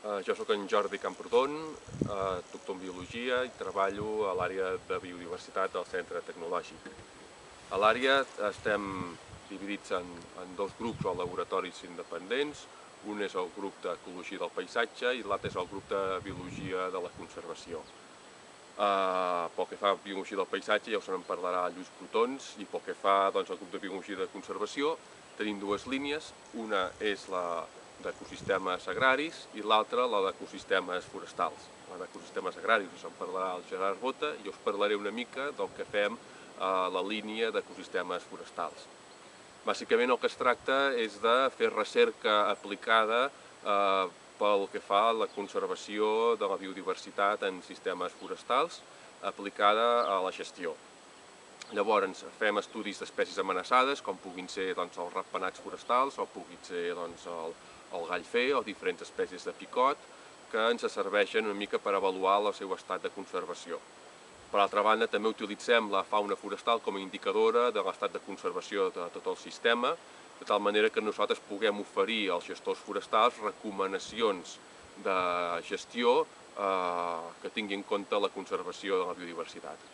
Jo sóc en Jordi Camprodon, doctor en Biologia i treballo a l'àrea de biodiversitat del Centre Tecnològic. A l'àrea estem dividits en dos grups o laboratoris independents. Un és el grup d'Ecologia del Paisatge i l'altre és el grup de Biologia de la Conservació. Pel que fa a Biologia del Paisatge ja us en parlarà Lluís Brotons, i pel que fa al grup de Biologia de Conservació tenim dues línies. Una és la d'ecosistemes agraris i l'altra la d'ecosistemes forestals. La d'ecosistemes agraris us en parlarà el Gerard Bota i us parlaré una mica del que fem a la línia d'ecosistemes forestals. Bàsicament el que es tracta és de fer recerca aplicada pel que fa a la conservació de la biodiversitat en sistemes forestals aplicada a la gestió. Llavors fem estudis d'espècies amenaçades, com puguin ser els ratpenats forestals o puguin ser el gall fer o diferents espècies de picot, que ens serveixen una mica per avaluar el seu estat de conservació. Per altra banda, també utilitzem la fauna forestal com a indicadora de l'estat de conservació de tot el sistema, de tal manera que nosaltres puguem oferir als gestors forestals recomanacions de gestió que tinguin en compte la conservació de la biodiversitat.